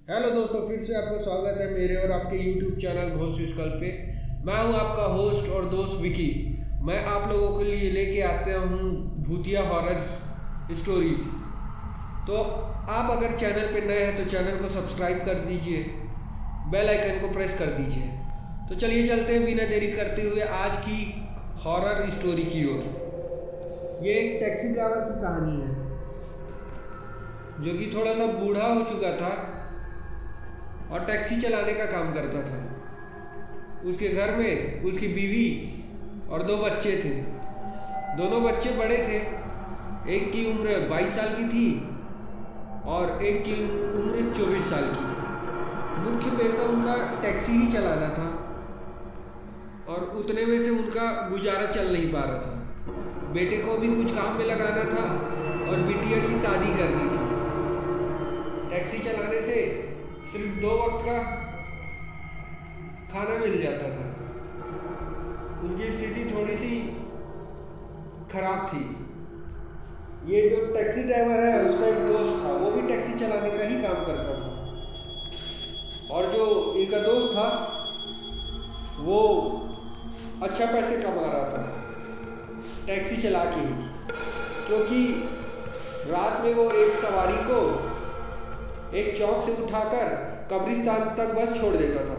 Hello दोस्तों, फिर से आपका स्वागत है मेरे और आपके YouTube चैनल घोस्ट स्कल पे। मैं हूं आपका होस्ट और दोस्त विकी। मैं आप लोगों के लिए लेके आते हूं भूतिया हॉरर स्टोरीज। तो आप अगर चैनल पे नए हैं तो चैनल को सब्सक्राइब कर दीजिए, बेल आइकन को प्रेस कर दीजिए। तो चलिए चलते हैं बिना देरी करते हुए आज की हॉरर स्टोरी की ओर। ये एक टैक्सी ड्राइवर की कहानी है जो कि थोड़ा सा बूढ़ा हो चुका था और टैक्सी चलाने का काम करता था। उसके घर में उसकी बीवी और 2 बच्चे थे। दोनों बच्चे बड़े थे, एक की उम्र 22 साल की थी और एक की उम्र 24 साल की थी। मुख्य पेशा उनका टैक्सी ही चलाना था और उतने में से उनका गुजारा चल नहीं पा रहा था। बेटे को भी कुछ काम में लगाना था और बिटिया की शादी करनी थी। टैक्सी चलाने से सिर्फ 2 वक्त का खाना मिल जाता था। उनकी स्थिति थोड़ी सी खराब थी। ये जो टैक्सी ड्राइवर है उसका एक दोस्त था, वो भी टैक्सी चलाने का ही काम करता था। और जो इनका दोस्त था वो अच्छा पैसे कमा रहा था टैक्सी चला के ही, क्योंकि रात में वो एक सवारी को एक चौक से उठाकर कब्रिस्तान तक बस छोड़ देता था।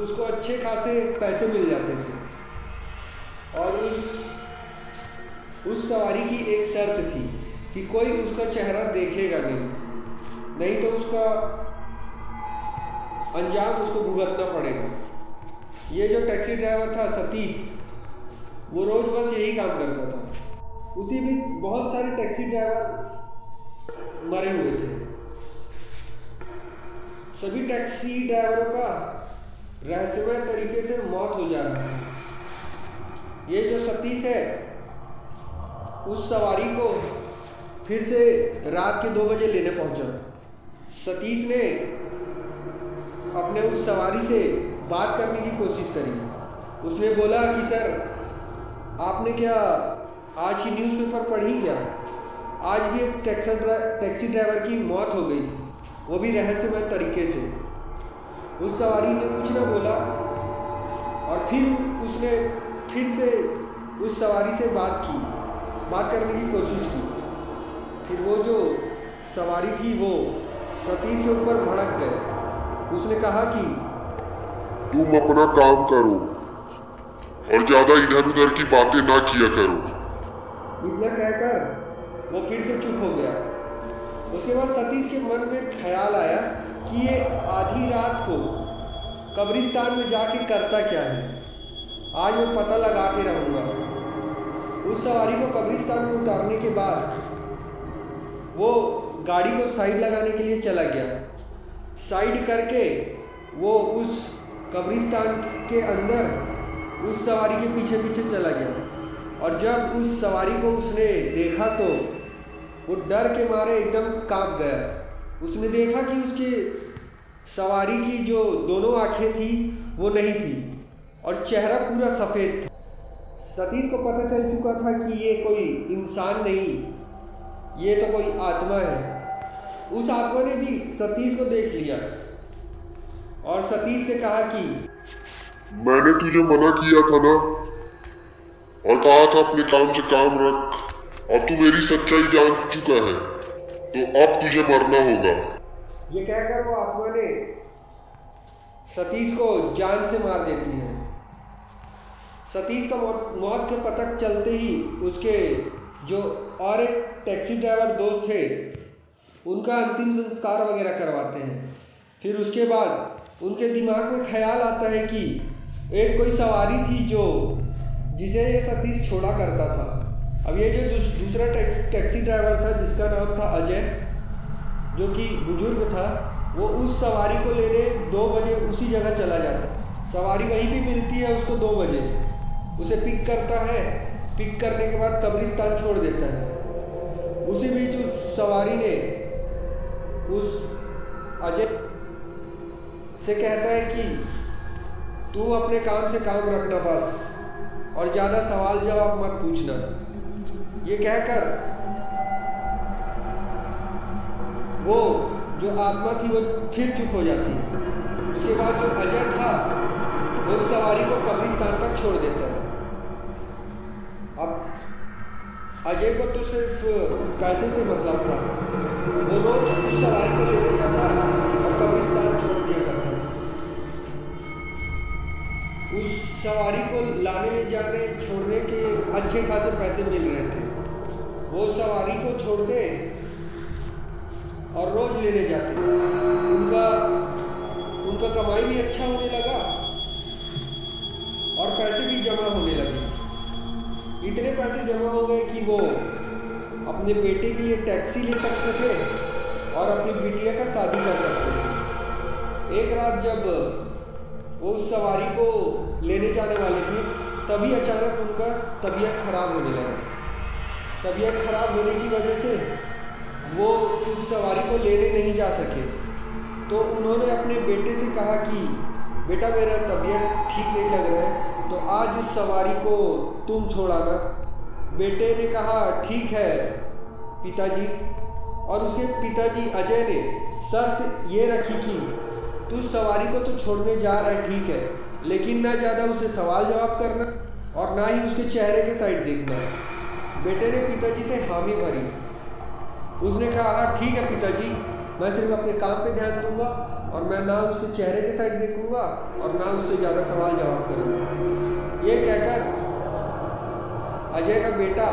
उसको अच्छे खासे पैसे मिल जाते थे। और उस सवारी की एक शर्त थी कि कोई उसका चेहरा देखेगा नहीं तो उसका अंजाम उसको भुगतना पड़ेगा। ये जो टैक्सी ड्राइवर था सतीश, वो रोज बस यही काम करता था। उसी बीच बहुत सारे टैक्सी ड्राइवर मरे हुए थे। सभी टैक्सी ड्राइवरों का रहस्यमय तरीके से मौत हो जा रहा है। ये जो सतीश है, उस सवारी को फिर से रात के 2 बजे लेने पहुंचा। सतीश ने अपने उस सवारी से बात करने की कोशिश करी। उसने बोला कि सर, आपने क्या आज की न्यूज़पेपर पढ़ी क्या? आज भी एक टैक्सी ड्राइवर की मौत हो गई, वो भी रहस्यमय तरीके से। उस सवारी ने कुछ ना बोला और फिर उसने फिर से उस सवारी से बात करने की कोशिश की। फिर वो जो सवारी थी वो सतीश के ऊपर भड़क गए। उसने कहा कि तुम अपना काम करो और ज्यादा इधर उधर की बातें ना किया करो। इतना कहकर वो फिर से चुप हो गया। उसके बाद सतीश के मन में ख्याल आया कि ये आधी रात को कब्रिस्तान में जाके करता क्या है। आज मैं पता लगा के रहूँगा। उस सवारी को कब्रिस्तान में उतारने के बाद वो गाड़ी को साइड लगाने के लिए चला गया। साइड करके वो उस कब्रिस्तान के अंदर उस सवारी के पीछे पीछे चला गया। और जब उस सवारी को उसने देखा तो वो डर के मारे एकदम कांप गया। उसने देखा कि उसके सवारी की जो दोनों आंखें थी वो नहीं थी और चेहरा पूरा सफ़ेद था। सतीश को पता चल चुका था कि ये कोई इंसान नहीं, ये तो कोई आत्मा है। उस आत्मा ने भी सतीश को देख लिया और सतीश से कहा कि मैंने तुझे मना किया था ना, और कहा था अपने काम से काम रख। अब तू मेरी सच्चाई जान चुका है तो अब तुझे मरना होगा। ये कहकर वो आत्मा ने सतीश को जान से मार देती है। सतीश का मौत के पता चलते ही उसके जो और एक टैक्सी ड्राइवर दोस्त थे उनका अंतिम संस्कार वगैरह करवाते हैं। फिर उसके बाद उनके दिमाग में ख्याल आता है कि एक कोई सवारी थी जिसे ये सतीश छोड़ा करता था। अब ये जो दूसरा टैक्सी ड्राइवर था जिसका नाम था अजय, जो कि बुजुर्ग था, वो उस सवारी को लेने 2 बजे उसी जगह चला जाता। सवारी वहीं भी मिलती है उसको 2 बजे। उसे पिक करता है, पिक करने के बाद कब्रिस्तान छोड़ देता है। उसी बीच उस सवारी ने उस अजय से कहता है कि तू अपने काम से काम रखना बस, और ज़्यादा सवाल जवाब मत पूछना। ये कहकर वो जो आत्मा थी वो फिर चुप हो जाती है। उसके बाद जो अजय था वो उस सवारी को कब्रिस्तान तक छोड़ देता है। अब अजय को तो सिर्फ पैसे से मतलब था। वो रोज उस सवारी को लेने जाता और कब्रिस्तान छोड़ दिया करता था। उस सवारी को लाने ले जाने छोड़ने के अच्छे खासे पैसे मिल रहे थे। वो सवारी को छोड़ते और रोज लेने जाते। उनका कमाई भी अच्छा होने लगा और पैसे भी जमा होने लगे। इतने पैसे जमा हो गए कि वो अपने बेटे के लिए टैक्सी ले सकते थे और अपनी बिटिया का शादी कर सकते थे। एक रात जब वो उस सवारी को लेने जाने वाले थे तभी अचानक उनका तबीयत खराब होने लगा। तबीयत खराब होने की वजह से वो उस सवारी को लेने नहीं जा सके। तो उन्होंने अपने बेटे से कहा कि बेटा मेरा तबीयत ठीक नहीं लग रहा है तो आज उस सवारी को तुम छोड़ाना। बेटे ने कहा ठीक है पिताजी। और उसके पिताजी अजय ने शर्त ये रखी कि तू सवारी को तो छोड़ने जा रहा है ठीक है, लेकिन ना ज़्यादा उसे सवाल जवाब करना और ना ही उसके चेहरे के साइड देखना। बेटे ने पिताजी से हामी भरी। उसने कहा ठीक है पिताजी, मैं सिर्फ अपने काम पे ध्यान दूंगा और मैं ना उसके चेहरे के साइड देखूंगा और ना उससे ज़्यादा सवाल जवाब करूंगा। ये कहकर अजय का बेटा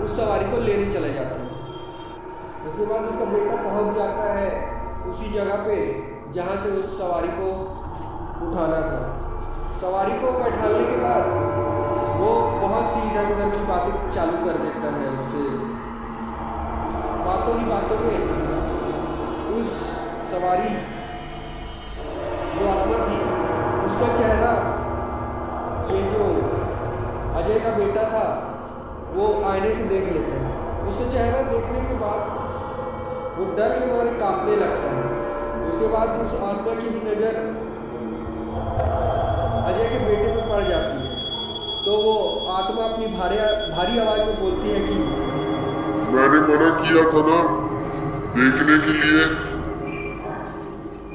उस सवारी को लेने चले जाता है। उसके बाद उसका बेटा पहुंच जाता है उसी जगह पे जहाँ से उस सवारी को उठाना था। सवारी को बैठाने के बाद वो बहुत सी इधर उधर की बातें चालू कर देता है। उससे बातों ही बातों में उस सवारी जो आत्मा थी उसका चेहरा ये जो अजय का बेटा था वो आईने से देख लेता है। उसका चेहरा देखने के बाद वो डर के मारे कांपने लगता है। उसके बाद उस आत्मा की भी नज़र अजय के बेटे पर पड़ जाती है। तो वो आत्मा अपनी भारी आवाज़ में बोलती है कि मैंने मना किया था ना देखने के लिए,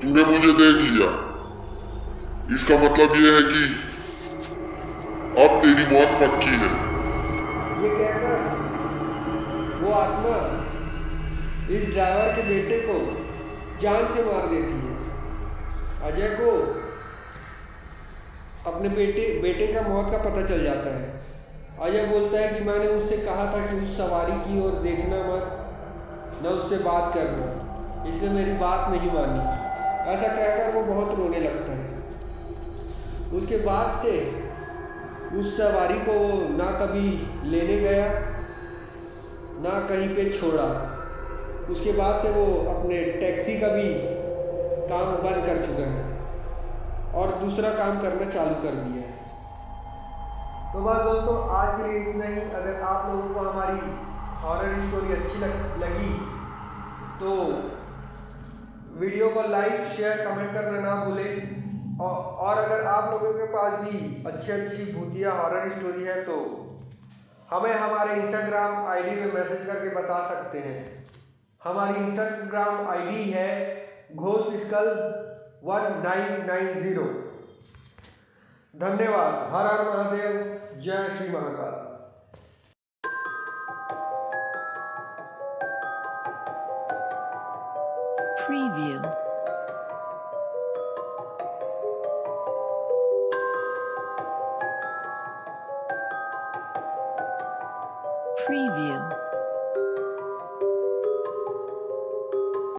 तूने मुझे देख लिया। इसका मतलब ये है कि अब तेरी मौत पक्की है। ये कहकर वो आत्मा इस ड्राइवर के बेटे को जान से मार देती है। अजय को अपने बेटे का मौत का पता चल जाता है। अजय बोलता है कि मैंने उससे कहा था कि उस सवारी की ओर देखना मत, न उससे बात करना, इसने मेरी बात नहीं मानी। ऐसा कहकर वो बहुत रोने लगता है। उसके बाद से उस सवारी को वो ना कभी लेने गया ना कहीं पे छोड़ा। उसके बाद से वो अपने टैक्सी का भी काम बंद कर चुका है और दूसरा काम करना चालू कर दिया है। तो बस दोस्तों आज के लिए इतना ही। अगर आप लोगों को हमारी हॉरर स्टोरी अच्छी लगी तो वीडियो को लाइक शेयर कमेंट करना ना भूलें। और अगर आप लोगों के पास भी अच्छी भूतिया हॉरर स्टोरी है तो हमें हमारे इंस्टाग्राम आईडी पे मैसेज करके बता सकते हैं। हमारी इंस्टाग्राम आईडी है घोषविस्कल1990। धन्यवाद। हर हर महादेव। जय श्री महाकाल। Preview. Preview.